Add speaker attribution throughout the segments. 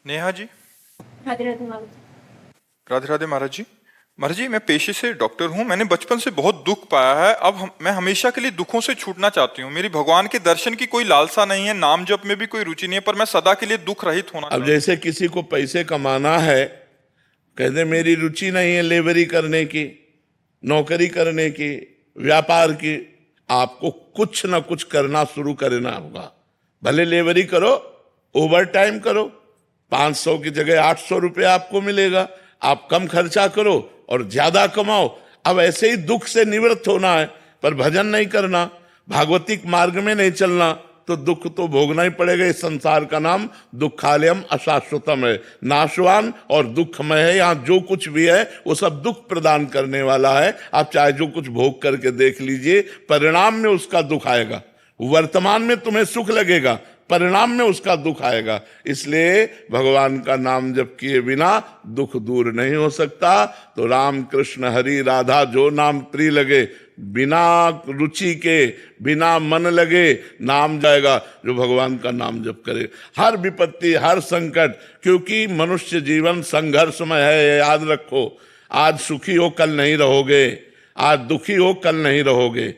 Speaker 1: नेहा जी।
Speaker 2: राधे राधे महाराज।
Speaker 1: राधे राधे महाराज जी। महाराज जी, मैं पेशे से डॉक्टर हूँ। मैंने बचपन से बहुत दुख पाया है। मैं हमेशा के लिए दुखों से छूटना चाहती हूँ। मेरी भगवान के दर्शन की कोई लालसा नहीं है, नाम जप में भी कोई रुचि नहीं है, पर मैं सदा के लिए दुख रहित होना
Speaker 3: अब
Speaker 1: चाहती
Speaker 3: जैसे किसी को पैसे कमाना है, कहते मेरी रुचि नहीं है लेबरी करने की, नौकरी करने की, व्यापार की। आपको कुछ ना कुछ करना शुरू करना होगा। भले लेबरी करो, ओवर टाइम करो, 500 की जगह 800 रुपये आपको मिलेगा। आप कम खर्चा करो और ज्यादा कमाओ। अब ऐसे ही दुख से निवृत्त होना है, पर भजन नहीं करना, भागवतिक मार्ग में नहीं चलना, तो दुख तो भोगना ही पड़ेगा। इस संसार का नाम दुखालयम अशाश्वतम है, नाशवान और दुखमय है। यहाँ जो कुछ भी है वो सब दुख प्रदान करने वाला है। आप चाहे जो कुछ भोग करके देख लीजिए, परिणाम में उसका दुख आएगा। वर्तमान में तुम्हें सुख लगेगा, परिणाम में उसका दुख आएगा। इसलिए भगवान का नाम जप किए बिना दुख दूर नहीं हो सकता। तो राम कृष्ण हरि राधा जो नाम प्रिय लगे, बिना रुचि के, बिना मन लगे नाम जाएगा। जो भगवान का नाम जप करे, हर विपत्ति, हर संकट, क्योंकि मनुष्य जीवन संघर्षमय है, याद रखो। आज सुखी हो कल नहीं रहोगे, आज दुखी हो कल नहीं रहोगे।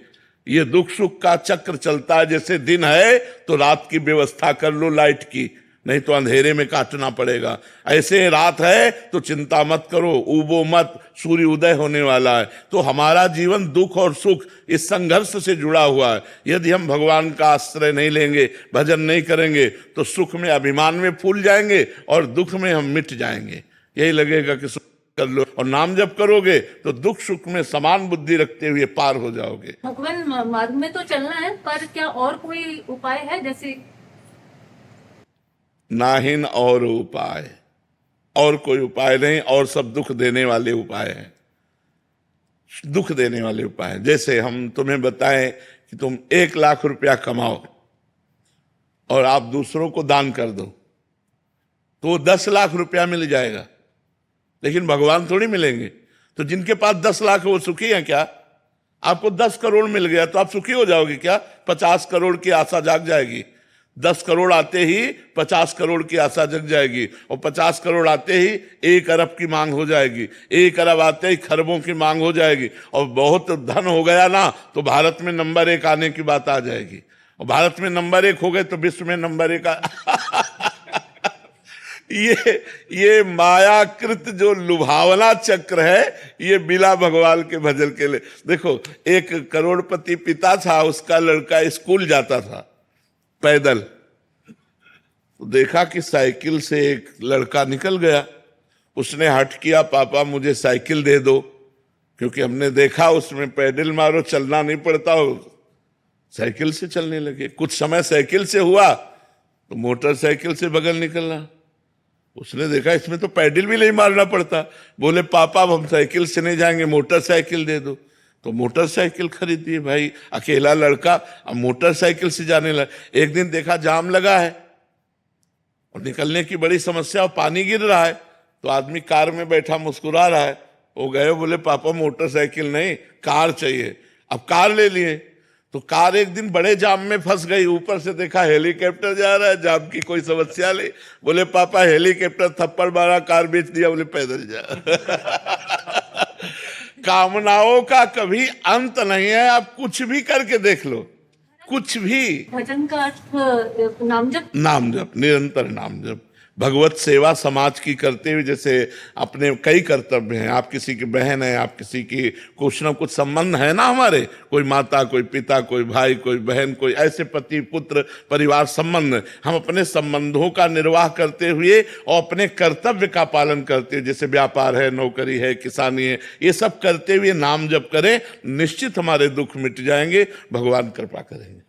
Speaker 3: ये दुख सुख का चक्र चलता है। जैसे दिन है तो रात की व्यवस्था कर लो लाइट की, नहीं तो अंधेरे में काटना पड़ेगा। ऐसे रात है तो चिंता मत करो, उबो मत, सूर्य उदय होने वाला है। तो हमारा जीवन दुख और सुख इस संघर्ष से जुड़ा हुआ है। यदि हम भगवान का आश्रय नहीं लेंगे, भजन नहीं करेंगे, तो सुख में अभिमान में फूल जाएंगे और दुख में हम मिट जाएंगे। यही लगेगा कि सुख कर लो, और नाम जप करोगे तो दुख सुख में समान बुद्धि रखते हुए पार हो जाओगे।
Speaker 2: भगवान मार्ग में तो चलना है, पर क्या और कोई उपाय है? जैसे
Speaker 3: नाहिन और उपाय, और कोई उपाय नहीं, और सब दुख देने वाले उपाय हैं। दुख देने वाले उपाय हैं। जैसे हम तुम्हें बताएं कि तुम 1 लाख रुपया कमाओ और आप दूसरों को दान कर दो, तो 10 लाख रुपया मिल जाएगा। लेकिन भगवान थोड़ी मिलेंगे। तो जिनके पास 10 लाख है वो सुखी हैं क्या? आपको 10 करोड़ मिल गया तो आप सुखी हो जाओगे क्या? 50 करोड़ की आशा जाग जाएगी। 10 करोड़ आते ही 50 करोड़ की आशा जग जाएगी, और 50 करोड़ आते ही 1 अरब की मांग हो जाएगी, 1 अरब आते ही खरबों की मांग हो जाएगी, और बहुत धन हो गया ना तो भारत में नंबर 1 आने की बात आ जाएगी। और भारत में नंबर 1 हो गए तो विश्व में नंबर 1 ये मायाकृत जो लुभावना चक्र है, ये बिना भगवान के भजन के लिए। देखो, एक करोड़पति पिता था, उसका लड़का स्कूल जाता था पैदल, तो देखा कि साइकिल से एक लड़का निकल गया। उसने हट किया, पापा मुझे साइकिल दे दो, क्योंकि हमने देखा उसमें पैडल मारो चलना नहीं पड़ता, साइकिल से चलने लगे। कुछ समय साइकिल से हुआ तो मोटरसाइकिल से बगल निकलना। उसने देखा इसमें तो पैडल भी नहीं मारना पड़ता। बोले पापा अब हम साइकिल से नहीं जाएंगे, मोटरसाइकिल दे दो। तो मोटरसाइकिल खरीद दिए। भाई अकेला लड़का अब मोटरसाइकिल से जाने लगा। एक दिन देखा जाम लगा है और निकलने की बड़ी समस्या, और पानी गिर रहा है, तो आदमी कार में बैठा मुस्कुरा रहा है। वो गए, बोले पापा मोटरसाइकिल नहीं, कार चाहिए। अब कार ले लिए। तो कार एक दिन बड़े जाम में फंस गई। ऊपर से देखा हेलीकॉप्टर जा रहा है, जाम की कोई समस्या नहीं। बोले पापा हेलीकॉप्टर, थप्पड़ मारा, कार बेच दिया। बोले पैदल जा। कामनाओं का कभी अंत नहीं है। आप कुछ भी करके देख लो, कुछ भी।
Speaker 2: भजन का अर्थ नाम जप।
Speaker 3: नाम जप, निरंतर नाम जप। भगवत सेवा समाज की करते हुए, जैसे अपने कई कर्तव्य हैं। आप किसी की बहन है, आप किसी की कुछ ना कुछ संबंध है ना हमारे, कोई माता, कोई पिता, कोई भाई, कोई बहन, कोई ऐसे पति पुत्र परिवार संबंध। हम अपने संबंधों का निर्वाह करते हुए और अपने कर्तव्य का पालन करते हुए, जैसे व्यापार है, नौकरी है, किसानी है, ये सब करते हुए नाम जप करें, निश्चित हमारे दुख मिट जाएंगे, भगवान कृपा करेंगे।